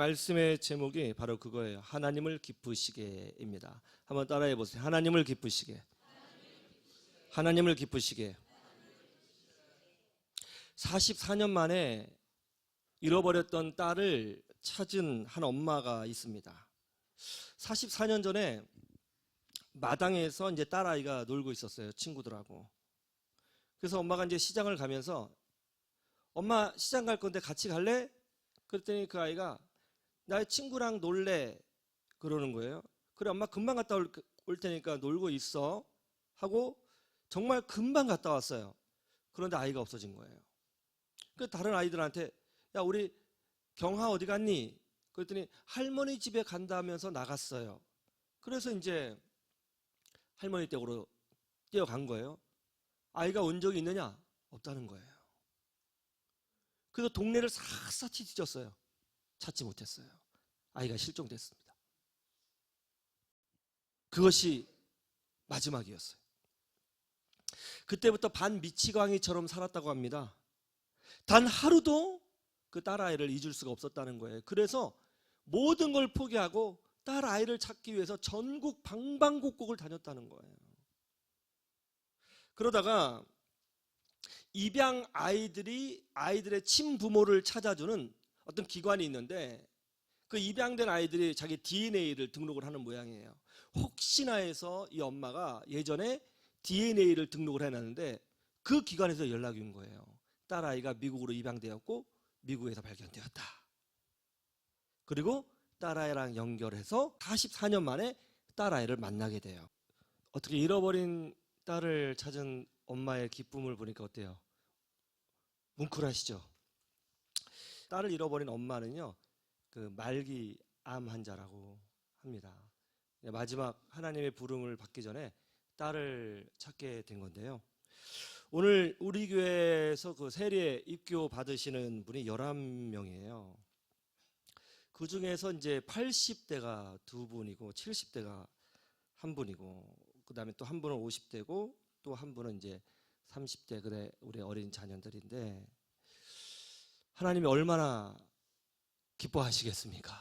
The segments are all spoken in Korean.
말씀의 제목이 바로 그거예요. 하나님을 기쁘시게입니다. 한번 따라해 보세요. 하나님을 기쁘시게. 하나님을 기쁘시게. 44년 만에 잃어버렸던 딸을 찾은 한 엄마가 있습니다. 44년 전에 마당에서 이제 딸아이가 놀고 있었어요. 친구들하고. 그래서 엄마가 이제 시장을 가면서 엄마 시장 갈 건데 같이 갈래? 그랬더니 그 아이가 나의 친구랑 놀래 그러는 거예요. 그래 엄마 금방 갔다 올 테니까 놀고 있어 하고 정말 금방 갔다 왔어요. 그런데 아이가 없어진 거예요. 그 다른 아이들한테 야 우리 경하 어디 갔니? 그랬더니 할머니 집에 간다면서 나갔어요. 그래서 이제 할머니 댁으로 뛰어간 거예요. 아이가 온 적이 있느냐? 없다는 거예요. 그래서 동네를 샅샅이 뒤졌어요. 찾지 못했어요. 아이가 실종됐습니다. 그것이 마지막이었어요. 그때부터 반미치광이처럼 살았다고 합니다. 단 하루도 그 딸아이를 잊을 수가 없었다는 거예요. 그래서 모든 걸 포기하고 딸아이를 찾기 위해서 전국 방방곡곡을 다녔다는 거예요. 그러다가 입양 아이들의 친부모를 찾아주는 어떤 기관이 있는데 그 입양된 아이들이 자기 DNA를 등록을 하는 모양이에요. 혹시나 해서 이 엄마가 예전에 DNA를 등록을 해놨는데 그 기관에서 연락이 온 거예요. 딸아이가 미국으로 입양되었고 미국에서 발견되었다. 그리고 딸아이랑 연결해서 44년 만에 딸아이를 만나게 돼요. 어떻게 잃어버린 딸을 찾은 엄마의 기쁨을 보니까 어때요? 뭉클하시죠? 딸을 잃어버린 엄마는요, 그 말기 암 환자라고 합니다. 마지막 하나님의 부름을 받기 전에 딸을 찾게 된 건데요. 오늘 우리 교회에서 그 세례 입교 받으시는 분이 11명이에요. 그 중에서 이제 80대가 2분이고 70대가 1분이고 그다음에 또 한 분은 50대고 또 한 분은 이제 30대 그래 우리 어린 자녀들인데 하나님이 얼마나 기뻐하시겠습니까?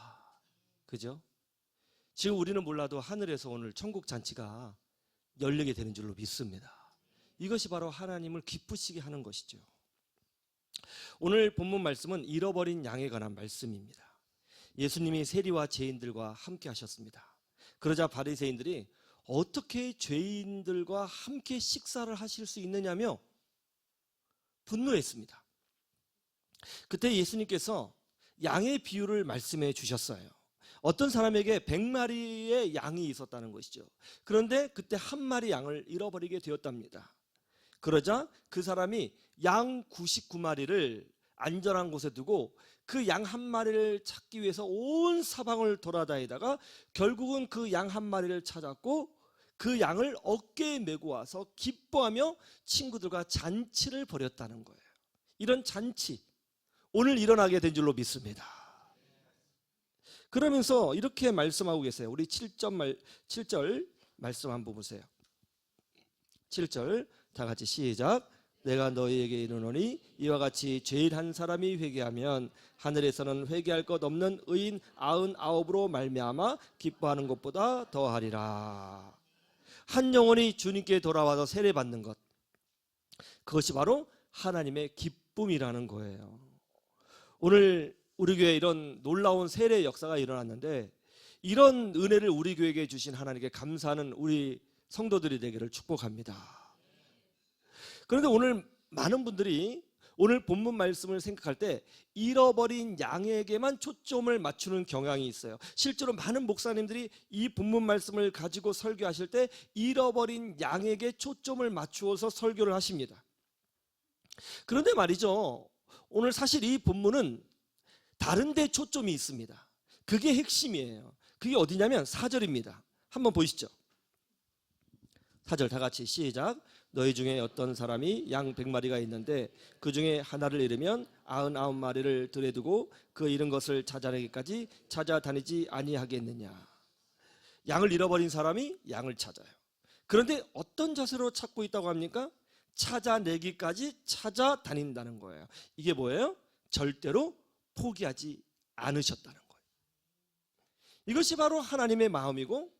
그죠? 지금 우리는 몰라도 하늘에서 오늘 천국 잔치가 열리게 되는 줄로 믿습니다. 이것이 바로 하나님을 기쁘시게 하는 것이죠. 오늘 본문 말씀은 잃어버린 양에 관한 말씀입니다. 예수님이 세리와 죄인들과 함께 하셨습니다. 그러자 바리새인들이 어떻게 죄인들과 함께 식사를 하실 수 있느냐며 분노했습니다. 그때 예수님께서 양의 비유를 말씀해 주셨어요. 어떤 사람에게 100마리의 양이 있었다는 것이죠. 그런데 그때 한 마리 양을 잃어버리게 되었답니다. 그러자 그 사람이 양 99마리를 안전한 곳에 두고 그 양 한 마리를 찾기 위해서 온 사방을 돌아다니다가 결국은 그 양 한 마리를 찾았고 그 양을 어깨에 메고 와서 기뻐하며 친구들과 잔치를 벌였다는 거예요. 이런 잔치 오늘 일어나게 된 줄로 믿습니다. 그러면서 이렇게 말씀하고 계세요. 우리 7절 말씀 한번 보세요. 7절 다 같이 시작. 내가 너희에게 이르노니 이와 같이 죄인 한 사람이 회개하면 하늘에서는 회개할 것 없는 의인 99으로 말미암아 기뻐하는 것보다 더하리라. 한 영혼이 주님께 돌아와서 세례받는 것, 그것이 바로 하나님의 기쁨이라는 거예요. 오늘 우리 교회에 이런 놀라운 세례 역사가 일어났는데 이런 은혜를 우리 교회에게 주신 하나님께 감사하는 우리 성도들이 되기를 축복합니다. 그런데 오늘 많은 분들이 오늘 본문 말씀을 생각할 때 잃어버린 양에게만 초점을 맞추는 경향이 있어요. 실제로 많은 목사님들이 이 본문 말씀을 가지고 설교하실 때 잃어버린 양에게 초점을 맞추어서 설교를 하십니다. 그런데 말이죠, 오늘 사실 이 본문은 다른 데 초점이 있습니다. 그게 핵심이에요. 그게 어디냐면 4절입니다. 한번 보시죠. 4절 다 같이 시작. 너희 중에 어떤 사람이 양 100마리가 있는데 그 중에 하나를 잃으면 99마리를 들에 두고 그 잃은 것을 찾아내기까지 찾아다니지 아니하겠느냐. 양을 잃어버린 사람이 양을 찾아요. 그런데 어떤 자세로 찾고 있다고 합니까? 찾아내기까지 찾아다닌다는 거예요. 이게 뭐예요? 절대로 포기하지 않으셨다는 거예요. 이것이 바로 하나님의 마음이고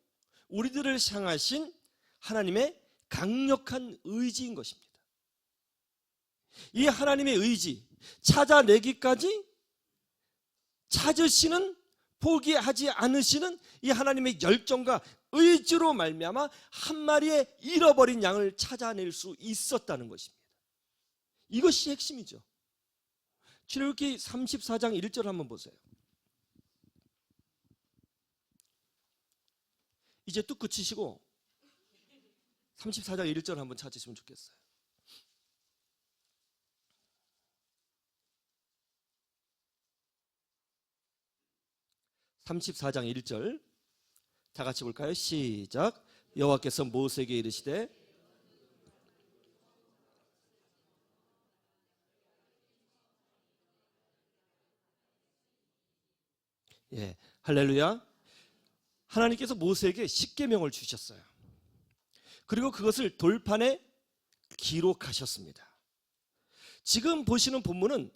우리들을 향하신 하나님의 강력한 의지인 것입니다. 이 하나님의 의지, 찾아내기까지 찾으시는, 포기하지 않으시는 이 하나님의 열정과 의지로 말미암아 한 마리의 잃어버린 양을 찾아낼 수 있었다는 것입니다. 이것이 핵심이죠. 출애굽기 34장 1절 한번 보세요. 이제 뚝 그치시고 34장 1절 한번 찾으시면 좋겠어요. 34장 1절 다 같이 볼까요? 시작. 여호와께서 모세에게 이르시되 할렐루야. 하나님께서 모세에게 십계명을 주셨어요. 그리고 그것을 돌판에 기록하셨습니다. 지금 보시는 본문은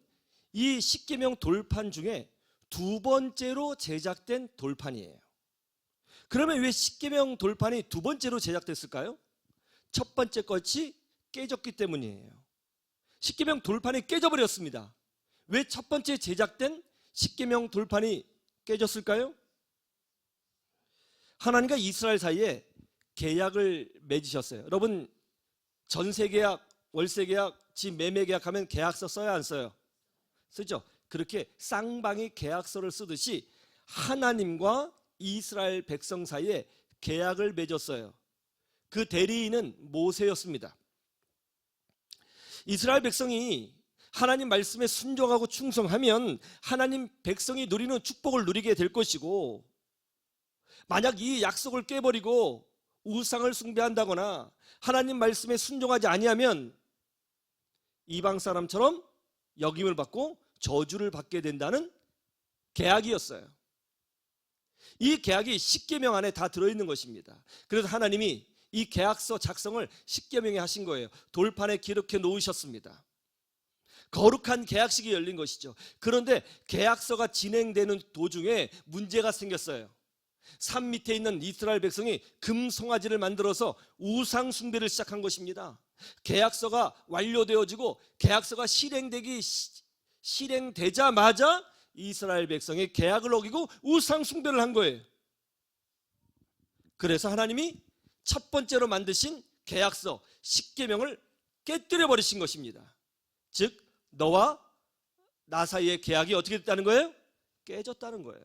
이 십계명 돌판 중에 두 번째로 제작된 돌판이에요. 그러면 왜 십계명 돌판이 두 번째로 제작됐을까요? 첫 번째 것이 깨졌기 때문이에요. 십계명 돌판이 깨져버렸습니다. 왜 첫 번째 제작된 십계명 돌판이 깨졌을까요? 하나님과 이스라엘 사이에 계약을 맺으셨어요. 여러분, 전세계약, 월세계약, 집 매매계약 하면 계약서 써야 안 써요? 쓰죠. 그렇게 쌍방이 계약서를 쓰듯이 하나님과 이스라엘 백성 사이에 계약을 맺었어요. 그 대리인은 모세였습니다. 이스라엘 백성이 하나님 말씀에 순종하고 충성하면 하나님 백성이 누리는 축복을 누리게 될 것이고, 만약 이 약속을 깨버리고 우상을 숭배한다거나 하나님 말씀에 순종하지 아니하면 이방 사람처럼 역임을 받고 저주를 받게 된다는 계약이었어요. 이 계약이 십계명 안에 다 들어있는 것입니다. 그래서 하나님이 이 계약서 작성을 십계명에 하신 거예요. 돌판에 기록해 놓으셨습니다. 거룩한 계약식이 열린 것이죠. 그런데 계약서가 진행되는 도중에 문제가 생겼어요. 산 밑에 있는 이스라엘 백성이 금송아지를 만들어서 우상 숭배를 시작한 것입니다. 계약서가 완료되어지고 계약서가 실행되자마자 이스라엘 백성이 계약을 어기고 우상 숭배를 한 거예요. 그래서 하나님이 첫 번째로 만드신 계약서 십계명을 깨뜨려 버리신 것입니다. 즉 너와 나 사이의 계약이 어떻게 됐다는 거예요? 깨졌다는 거예요.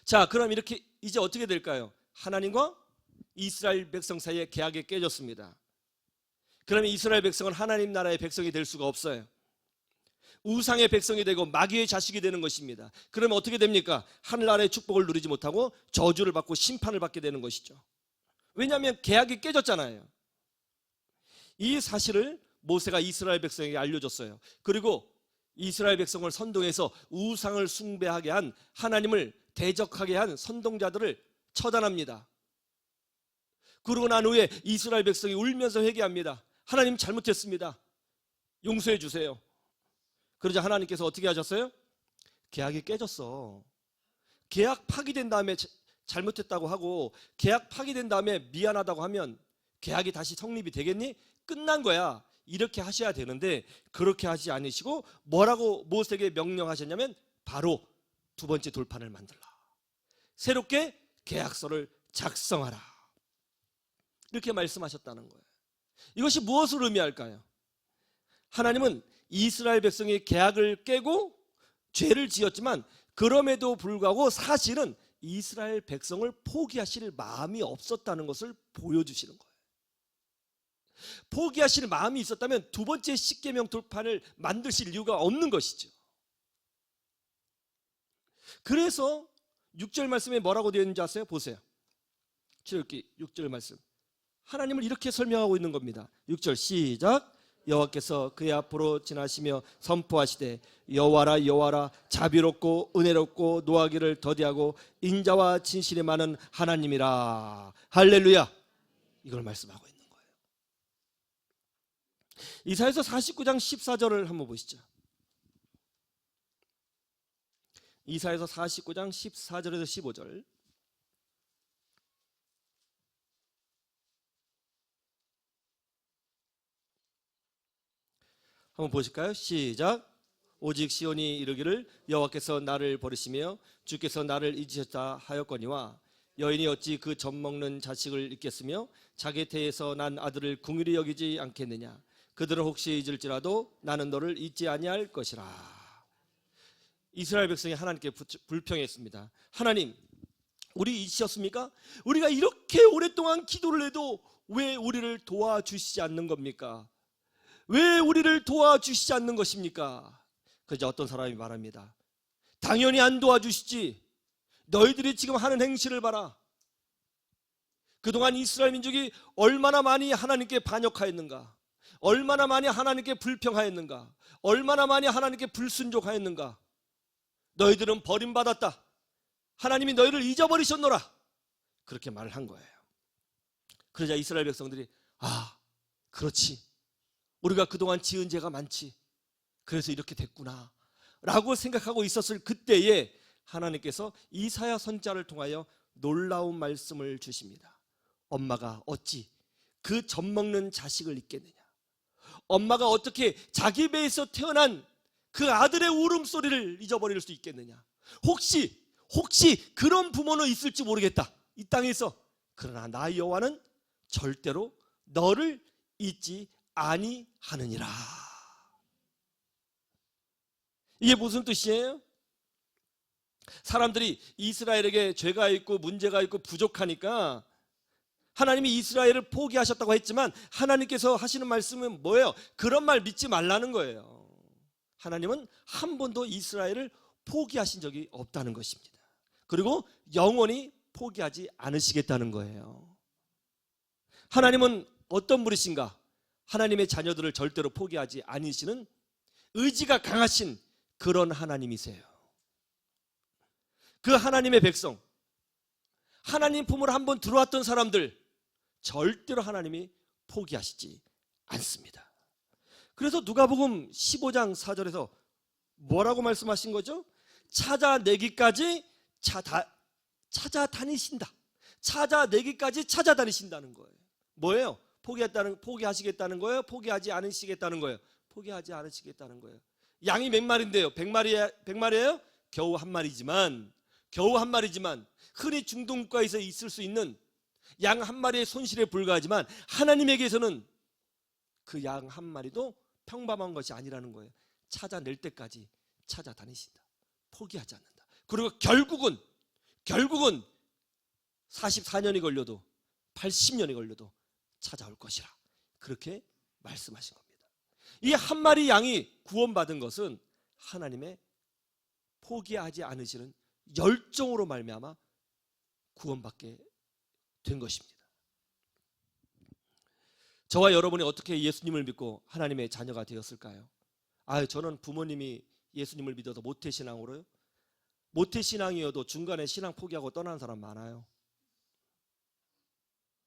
자, 그럼 이렇게 이제 어떻게 될까요? 하나님과 이스라엘 백성 사이의 계약이 깨졌습니다. 그러면 이스라엘 백성은 하나님 나라의 백성이 될 수가 없어요. 우상의 백성이 되고 마귀의 자식이 되는 것입니다. 그러면 어떻게 됩니까? 하늘나라의 축복을 누리지 못하고 저주를 받고 심판을 받게 되는 것이죠. 왜냐하면 계약이 깨졌잖아요. 이 사실을 모세가 이스라엘 백성에게 알려줬어요. 그리고 이스라엘 백성을 선동해서 우상을 숭배하게 한, 하나님을 대적하게 한 선동자들을 처단합니다. 그러고 난 후에 이스라엘 백성이 울면서 회개합니다. 하나님 잘못했습니다. 용서해 주세요. 그러자 하나님께서 어떻게 하셨어요? 계약이 깨졌어. 계약 파기된 다음에 잘못했다고 하고 계약 파기된 다음에 미안하다고 하면 계약이 다시 성립이 되겠니? 끝난 거야. 이렇게 하셔야 되는데 그렇게 하지 않으시고 뭐라고 모세에게 명령하셨냐면 바로 두 번째 돌판을 만들라. 새롭게 계약서를 작성하라. 이렇게 말씀하셨다는 거예요. 이것이 무엇을 의미할까요? 하나님은 이스라엘 백성이 계약을 깨고 죄를 지었지만 그럼에도 불구하고 사실은 이스라엘 백성을 포기하실 마음이 없었다는 것을 보여주시는 거예요. 포기하실 마음이 있었다면 두 번째 십계명 돌판을 만드실 이유가 없는 것이죠. 그래서 6절 말씀에 뭐라고 되어 있는지 아세요? 보세요. 출애굽기 6절 말씀. 하나님을 이렇게 설명하고 있는 겁니다. 6절 시작. 여호와께서 그의 앞으로 지나시며 선포하시되 여호와라 여호와라 자비롭고 은혜롭고 노하기를 더디하고 인자와 진실이 많은 하나님이라. 할렐루야. 이걸 말씀하고 있는 거예요. 이사야서 49장 14절을 한번 보시죠. 이사야서 49장 14절에서 15절. 한번 보실까요? 시작. 오직 시온이 이르기를 여호와께서 나를 버리시며 주께서 나를 잊으셨다 하였거니와 여인이 어찌 그 젖먹는 자식을 잊겠으며 자기 태에서 난 아들을 궁휼히 여기지 않겠느냐. 그들은 혹시 잊을지라도 나는 너를 잊지 아니할 것이라. 이스라엘 백성이 하나님께 불평했습니다. 하나님, 우리 잊으셨습니까? 우리가 이렇게 오랫동안 기도를 해도 왜 우리를 도와주시지 않는 겁니까? 왜 우리를 도와주시지 않는 것입니까? 그저 어떤 사람이 말합니다. 당연히 안 도와주시지. 너희들이 지금 하는 행실을 봐라. 그동안 이스라엘 민족이 얼마나 많이 하나님께 반역하였는가, 얼마나 많이 하나님께 불평하였는가, 얼마나 많이 하나님께 불순종하였는가. 너희들은 버림받았다. 하나님이 너희를 잊어버리셨노라. 그렇게 말을 한 거예요. 그러자 이스라엘 백성들이 그렇지, 우리가 그동안 지은 죄가 많지, 그래서 이렇게 됐구나 라고 생각하고 있었을 그때에 하나님께서 이사야 선지자를 통하여 놀라운 말씀을 주십니다. 엄마가 어찌 그 젖먹는 자식을 잊겠느냐. 엄마가 어떻게 자기 배에서 태어난 그 아들의 울음소리를 잊어버릴 수 있겠느냐. 혹시 그런 부모는 있을지 모르겠다, 이 땅에서. 그러나 나 여호와는 절대로 너를 잊지 아니하느니라. 이게 무슨 뜻이에요? 사람들이 이스라엘에게 죄가 있고 문제가 있고 부족하니까 하나님이 이스라엘을 포기하셨다고 했지만 하나님께서 하시는 말씀은 뭐예요? 그런 말 믿지 말라는 거예요. 하나님은 한 번도 이스라엘을 포기하신 적이 없다는 것입니다. 그리고 영원히 포기하지 않으시겠다는 거예요. 하나님은 어떤 분이신가? 하나님의 자녀들을 절대로 포기하지 않으시는 의지가 강하신 그런 하나님이세요. 그 하나님의 백성, 하나님 품으로 한번 들어왔던 사람들 절대로 하나님이 포기하시지 않습니다. 그래서 누가복음 15장 4절에서 뭐라고 말씀하신 거죠? 찾아내기까지 찾아다니신다. 찾아내기까지 찾아다니신다는 거예요. 뭐예요? 포기하시겠다는 거예요? 포기하지 않으시겠다는 거예요? 포기하지 않으시겠다는 거예요. 양이 몇 마리인데요? 100마리예요? 겨우 한 마리지만 흔히 중동국가에서 있을 수 있는 양 한 마리의 손실에 불과하지만 하나님에게서는 그 양 한 마리도 평범한 것이 아니라는 거예요. 찾아낼 때까지 찾아다니신다. 포기하지 않는다. 그리고 결국은 44년이 걸려도 80년이 걸려도 찾아올 것이라, 그렇게 말씀하신 겁니다. 이 한 마리 양이 구원받은 것은 하나님의 포기하지 않으시는 열정으로 말미암아 구원받게 된 것입니다. 저와 여러분이 어떻게 예수님을 믿고 하나님의 자녀가 되었을까요? 저는 부모님이 예수님을 믿어서 모태신앙으로요. 모태신앙이어도 중간에 신앙 포기하고 떠나는 사람 많아요.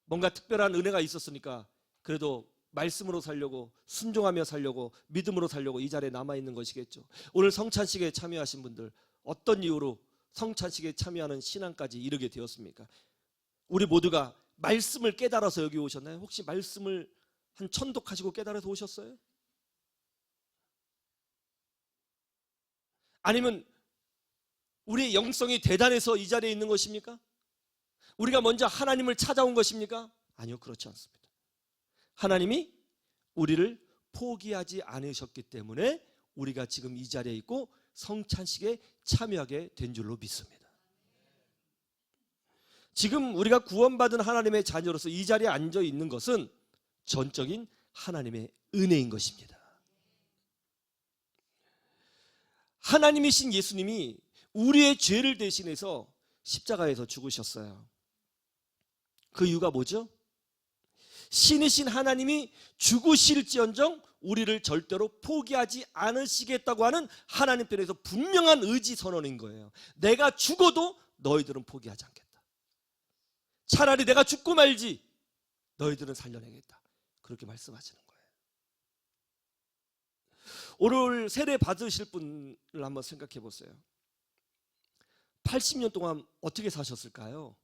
뭔가 특별한 은혜가 있었으니까 그래도 말씀으로 살려고, 순종하며 살려고, 믿음으로 살려고 이 자리에 남아있는 것이겠죠. 오늘 성찬식에 참여하신 분들 어떤 이유로 성찬식에 참여하는 신앙까지 이르게 되었습니까? 우리 모두가 말씀을 깨달아서 여기 오셨나요? 혹시 말씀을 한 천독하시고 깨달아서 오셨어요? 아니면 우리의 영성이 대단해서 이 자리에 있는 것입니까? 우리가 먼저 하나님을 찾아온 것입니까? 아니요, 그렇지 않습니다. 하나님이 우리를 포기하지 않으셨기 때문에 우리가 지금 이 자리에 있고 성찬식에 참여하게 된 줄로 믿습니다. 지금 우리가 구원받은 하나님의 자녀로서 이 자리에 앉아 있는 것은 전적인 하나님의 은혜인 것입니다. 하나님이신 예수님이 우리의 죄를 대신해서 십자가에서 죽으셨어요. 그 이유가 뭐죠? 신이신 하나님이 죽으실지언정 우리를 절대로 포기하지 않으시겠다고 하는 하나님 편에서 분명한 의지 선언인 거예요. 내가 죽어도 너희들은 포기하지 않겠다. 차라리 내가 죽고 말지 너희들은 살려내겠다. 그렇게 말씀하시는 거예요. 오늘 세례 받으실 분을 한번 생각해 보세요. 80년 동안 어떻게 사셨을까요?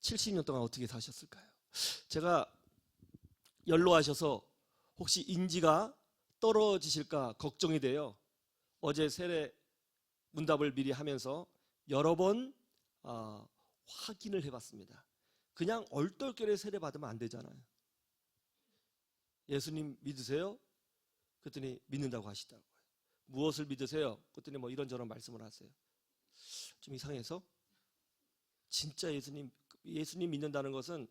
70년 동안 어떻게 사셨을까요? 제가 연로하셔서 혹시 인지가 떨어지실까 걱정이 돼요. 어제 세례 문답을 미리 하면서 여러 번 확인을 해봤습니다. 그냥 얼떨결에 세례 받으면 안 되잖아요. 예수님 믿으세요? 그랬더니 믿는다고 하시더라고요. 무엇을 믿으세요? 그랬더니 뭐 이런저런 말씀을 하세요. 좀 이상해서 진짜 예수님 믿는다는 것은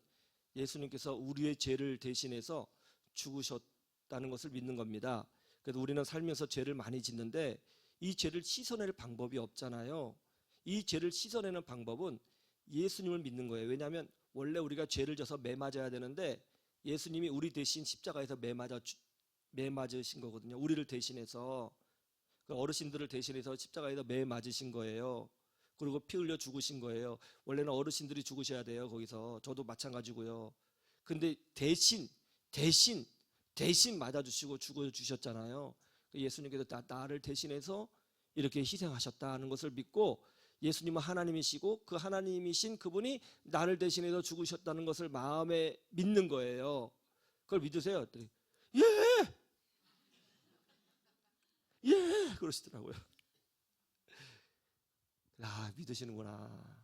예수님께서 우리의 죄를 대신해서 죽으셨다는 것을 믿는 겁니다. 그래도 우리는 살면서 죄를 많이 짓는데 이 죄를 씻어낼 방법이 없잖아요. 이 죄를 씻어내는 방법은 예수님을 믿는 거예요. 왜냐하면 원래 우리가 죄를 져서 매 맞아야 되는데 예수님이 우리 대신 십자가에서 매 맞으신 거거든요. 우리를 대신해서, 어르신들을 대신해서 십자가에서 매 맞으신 거예요. 그리고 피 흘려 죽으신 거예요. 원래는 어르신들이 죽으셔야 돼요. 거기서 저도 마찬가지고요. 근데 대신 맞아주시고 죽어주셨잖아요. 예수님께서 나를 대신해서 이렇게 희생하셨다는 것을 믿고, 예수님은 하나님이시고 그 하나님이신 그분이 나를 대신해서 죽으셨다는 것을 마음에 믿는 거예요. 그걸 믿으세요? 예 그러시더라고요. 믿으시는구나.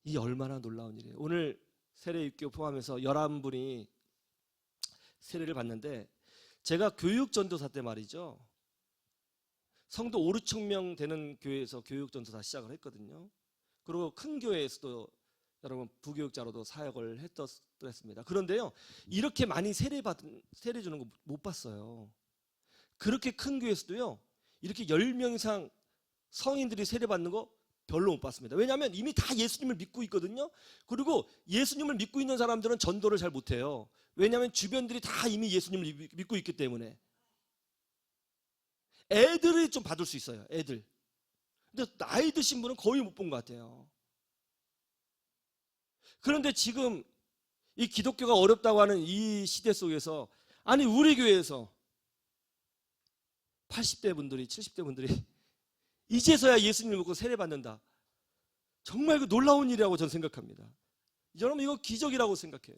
이 얼마나 놀라운 일이에요. 오늘 세례 유교 포함해서 11분이 세례를 받는데, 제가 교육전도사 때 말이죠, 성도 5, 6천 명 되는 교회에서 교육전도사 시작을 했거든요. 그리고 큰 교회에서도 여러분 부교육자로도 사역을 했습니다. 그런데요, 이렇게 많이 세례 주는 거 못 봤어요. 그렇게 큰 교회에서도요, 이렇게 10명 이상 성인들이 세례 받는 거 별로 못 봤습니다. 왜냐하면 이미 다 예수님을 믿고 있거든요. 그리고 예수님을 믿고 있는 사람들은 전도를 잘 못해요. 왜냐하면 주변들이 다 이미 예수님을 믿고 있기 때문에. 애들이 좀 받을 수 있어요. 애들. 근데 나이 드신 분은 거의 못 본 것 같아요. 그런데 지금 이 기독교가 어렵다고 하는 이 시대 속에서, 아니 우리 교회에서 80대 분들이, 70대 분들이 이제서야 예수님을 믿고 세례 받는다. 정말 그 놀라운 일이라고 저는 생각합니다. 여러분, 이거 기적이라고 생각해요.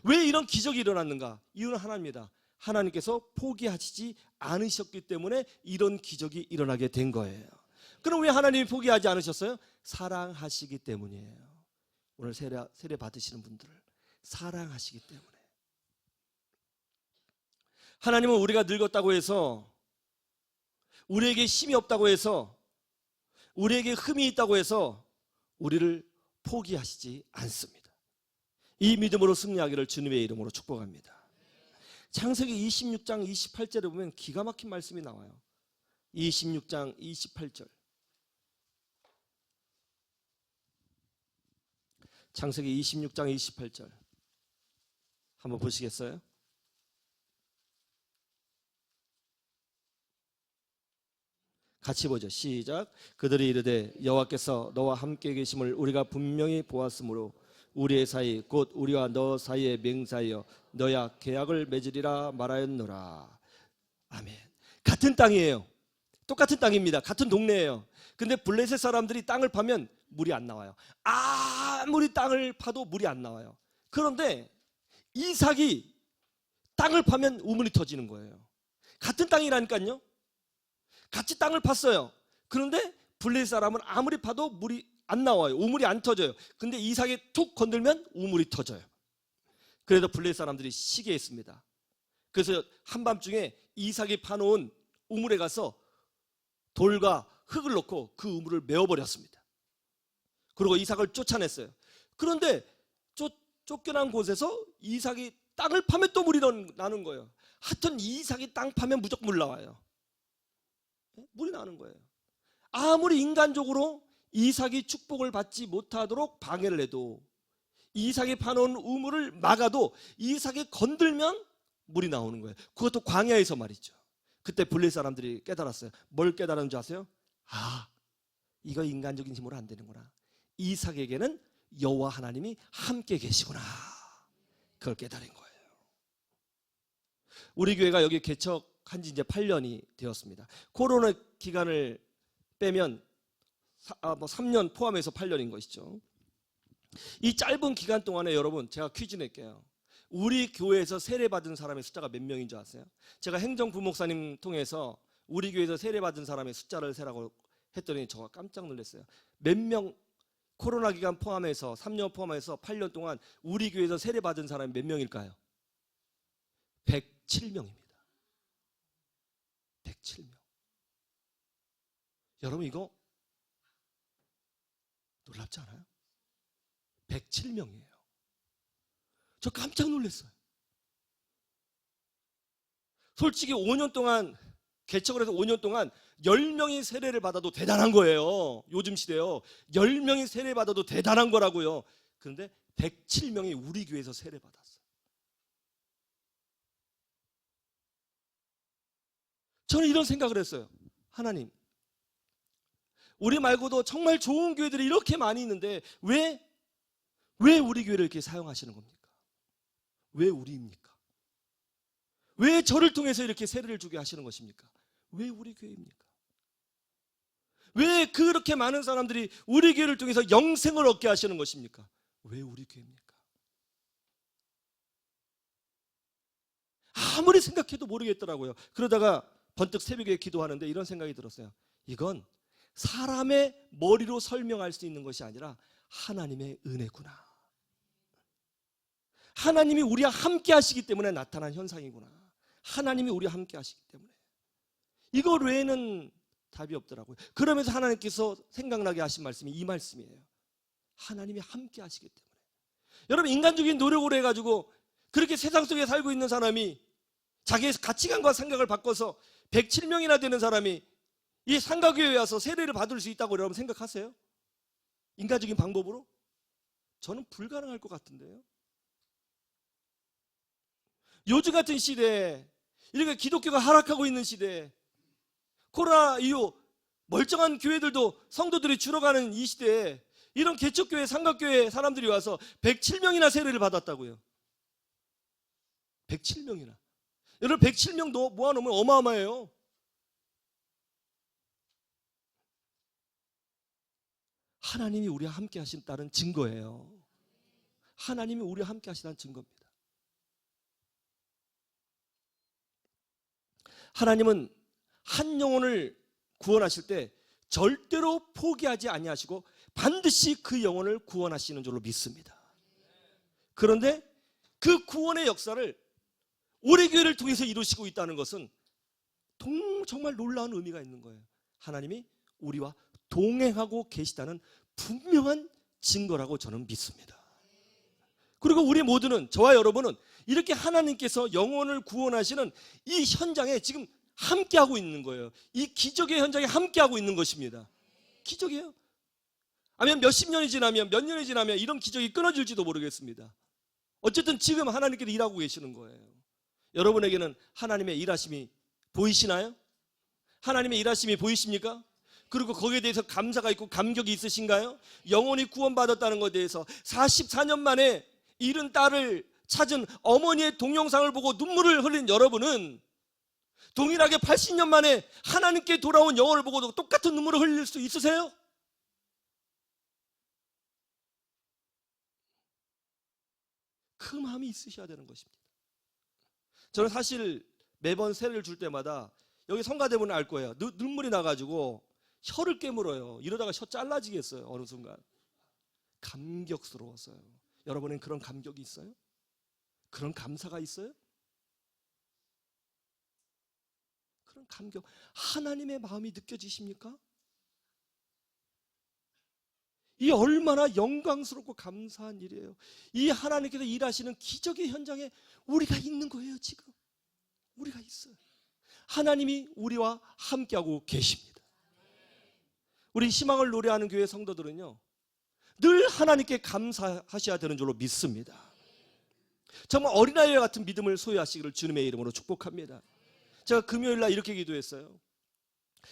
왜 이런 기적이 일어났는가? 이유는 하나입니다. 하나님께서 포기하시지 않으셨기 때문에 이런 기적이 일어나게 된 거예요. 그럼 왜 하나님이 포기하지 않으셨어요? 사랑하시기 때문이에요. 오늘 세례 받으시는 분들을 사랑하시기 때문에. 하나님은 우리가 늙었다고 해서, 우리에게 힘이 없다고 해서, 우리에게 흠이 있다고 해서 우리를 포기하시지 않습니다. 이 믿음으로 승리하기를 주님의 이름으로 축복합니다. 창세기 26장 28절에 보면 기가 막힌 말씀이 나와요. 26장 28절. 창세기 26장 28절 한번 보시겠어요? 같이 보죠. 시작. 그들이 이르되 여호와께서 너와 함께 계심을 우리가 분명히 보았으므로 우리의 사이 곧 우리와 너 사이에 맹세하여 너야 계약을 맺으리라 말하였노라. 아멘. 같은 땅이에요. 똑같은 땅입니다. 같은 동네예요. 근데 블레셋 사람들이 땅을 파면 물이 안 나와요. 아무리 땅을 파도 물이 안 나와요. 그런데 이삭이 땅을 파면 우물이 터지는 거예요. 같은 땅이라니까요. 같이 땅을 팠어요. 그런데 블레셋 사람은 아무리 파도 물이 안 나와요. 우물이 안 터져요. 근데 이삭이 툭 건들면 우물이 터져요. 그래서 블레셋 사람들이 시기했습니다. 그래서 한밤중에 이삭이 파놓은 우물에 가서 돌과 흙을 넣고 그 우물을 메워버렸습니다. 그리고 이삭을 쫓아냈어요. 그런데 쫓겨난 곳에서 이삭이 땅을 파면 또 물이 나는 거예요. 하여튼 이삭이 땅 파면 무조건 물 나와요. 물이 나는 거예요. 아무리 인간적으로 이삭이 축복을 받지 못하도록 방해를 해도, 이삭이 파놓은 우물을 막아도 이삭이 건들면 물이 나오는 거예요. 그것도 광야에서 말이죠. 그때 블레셋 사람들이 깨달았어요. 뭘 깨달은 줄 아세요? 이거 인간적인 힘으로 안 되는구나. 이삭에게는 여호와 하나님이 함께 계시구나. 그걸 깨달은 거예요. 우리 교회가 여기 개척한 지 이제 8년이 되었습니다. 코로나 기간을 빼면 3년 포함해서 8년인 것이죠. 이 짧은 기간 동안에 여러분, 제가 퀴즈 낼게요. 우리 교회에서 세례받은 사람의 숫자가 몇 명인 줄 아세요? 제가 행정부목사님 통해서 우리 교회에서 세례받은 사람의 숫자를 세라고 했더니 저가 깜짝 놀랐어요. 몇 명, 코로나 기간 포함해서 3년 포함해서 8년 동안 우리 교회에서 세례받은 사람이 몇 명일까요? 107명입니다. 107명. 여러분, 이거 놀랍지 않아요? 107명이에요. 저 깜짝 놀랐어요. 솔직히 5년 동안, 개척을 해서 5년 동안 10명이 세례를 받아도 대단한 거예요. 요즘 시대요. 10명이 세례 받아도 대단한 거라고요. 그런데 107명이 우리 교회에서 세례 받았어요. 저는 이런 생각을 했어요. 하나님, 우리 말고도 정말 좋은 교회들이 이렇게 많이 있는데 왜 우리 교회를 이렇게 사용하시는 겁니까? 왜 우리입니까? 왜 저를 통해서 이렇게 세례를 주게 하시는 것입니까? 왜 우리 교회입니까? 왜 그렇게 많은 사람들이 우리 교회를 통해서 영생을 얻게 하시는 것입니까? 왜 우리 교회입니까? 아무리 생각해도 모르겠더라고요. 그러다가 번뜩 새벽에 기도하는데 이런 생각이 들었어요. 이건 사람의 머리로 설명할 수 있는 것이 아니라 하나님의 은혜구나. 하나님이 우리와 함께 하시기 때문에 나타난 현상이구나. 하나님이 우리와 함께 하시기 때문에. 이거 외에는 답이 없더라고요. 그러면서 하나님께서 생각나게 하신 말씀이 이 말씀이에요. 하나님이 함께 하시기 때문에. 여러분, 인간적인 노력으로 해가지고 그렇게 세상 속에 살고 있는 사람이 자기의 가치관과 생각을 바꿔서 107명이나 되는 사람이 이 상가교회에 와서 세례를 받을 수 있다고 여러분 생각하세요? 인간적인 방법으로? 저는 불가능할 것 같은데요. 요즘 같은 시대에, 이렇게 기독교가 하락하고 있는 시대에, 코로나 이후 멀쩡한 교회들도 성도들이 줄어가는 이 시대에 이런 개척교회, 상가교회 사람들이 와서 107명이나 세례를 받았다고요. 107명이나. 여러분, 107명 모아놓으면 어마어마해요. 하나님이 우리와 함께 하신다는 증거예요. 하나님이 우리와 함께 하시다는 증거입니다. 하나님은 한 영혼을 구원하실 때 절대로 포기하지 아니하시고 반드시 그 영혼을 구원하시는 줄로 믿습니다. 그런데 그 구원의 역사를 우리 교회를 통해서 이루시고 있다는 것은 정말 놀라운 의미가 있는 거예요. 하나님이 우리와 동행하고 계시다는 분명한 증거라고 저는 믿습니다. 그리고 우리 모두는, 저와 여러분은 이렇게 하나님께서 영혼을 구원하시는 이 현장에 지금 함께하고 있는 거예요. 이 기적의 현장에 함께하고 있는 것입니다. 기적이에요. 아니면 몇십 년이 지나면, 몇 년이 지나면 이런 기적이 끊어질지도 모르겠습니다. 어쨌든 지금 하나님께서 일하고 계시는 거예요. 여러분에게는 하나님의 일하심이 보이시나요? 하나님의 일하심이 보이십니까? 그리고 거기에 대해서 감사가 있고 감격이 있으신가요? 영혼이 구원받았다는 것에 대해서 44년 만에 잃은 딸을 찾은 어머니의 동영상을 보고 눈물을 흘린 여러분은 동일하게 80년 만에 하나님께 돌아온 영혼을 보고도 똑같은 눈물을 흘릴 수 있으세요? 그 마음이 있으셔야 되는 것입니다. 저는 사실 매번 세례를 줄 때마다 여기 성가대문을 알 거예요. 눈물이 나가지고 혀를 깨물어요. 이러다가 혀 잘라지겠어요. 어느 순간. 감격스러웠어요. 여러분은 그런 감격이 있어요? 그런 감사가 있어요? 그런 감격, 하나님의 마음이 느껴지십니까? 이 얼마나 영광스럽고 감사한 일이에요. 이 하나님께서 일하시는 기적의 현장에 우리가 있는 거예요. 지금 우리가 있어요. 하나님이 우리와 함께하고 계십니다. 우리 희망을 노래하는 교회 성도들은요, 늘 하나님께 감사하셔야 되는 줄로 믿습니다. 정말 어린아이와 같은 믿음을 소유하시기를 주님의 이름으로 축복합니다. 제가 금요일날 이렇게 기도했어요.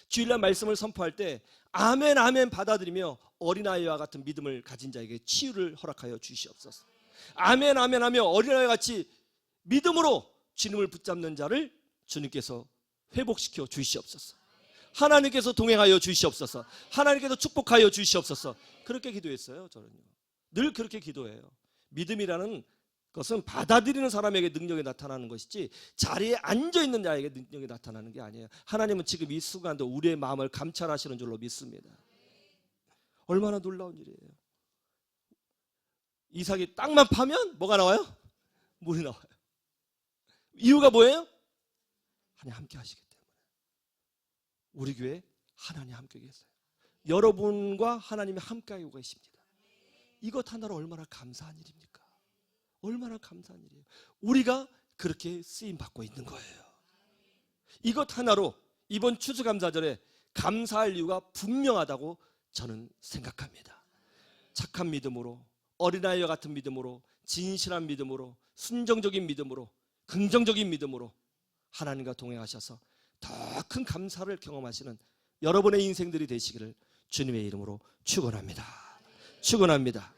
주일날 말씀을 선포할 때 아멘 아멘 받아들이며 어린아이와 같은 믿음을 가진 자에게 치유를 허락하여 주시옵소서. 아멘 아멘 하며 어린아이와 같이 믿음으로 주님을 붙잡는 자를 주님께서 회복시켜 주시옵소서. 하나님께서 동행하여 주시옵소서. 하나님께서 축복하여 주시옵소서. 그렇게 기도했어요. 저는요. 늘 그렇게 기도해요. 믿음이라는 것은 받아들이는 사람에게 능력이 나타나는 것이지 자리에 앉아있는 자에게 능력이 나타나는 게 아니에요. 하나님은 지금 이 순간도 우리의 마음을 감찰하시는 줄로 믿습니다. 얼마나 놀라운 일이에요. 이삭이 땅만 파면 뭐가 나와요? 물이 나와요. 이유가 뭐예요? 하나님 함께 하시기 때문에. 우리 교회 하나님 함께 계세요. 여러분과 하나님이 함께 하고 계십니다. 이것 하나로 얼마나 감사한 일입니까? 얼마나 감사한 일이에요. 우리가 그렇게 쓰임받고 있는 거예요. 이것 하나로 이번 추수감사절에 감사할 이유가 분명하다고 저는 생각합니다. 착한 믿음으로, 어린아이와 같은 믿음으로, 진실한 믿음으로, 순정적인 믿음으로, 긍정적인 믿음으로 하나님과 동행하셔서 더 큰 감사를 경험하시는 여러분의 인생들이 되시기를 주님의 이름으로 축원합니다. 축원합니다.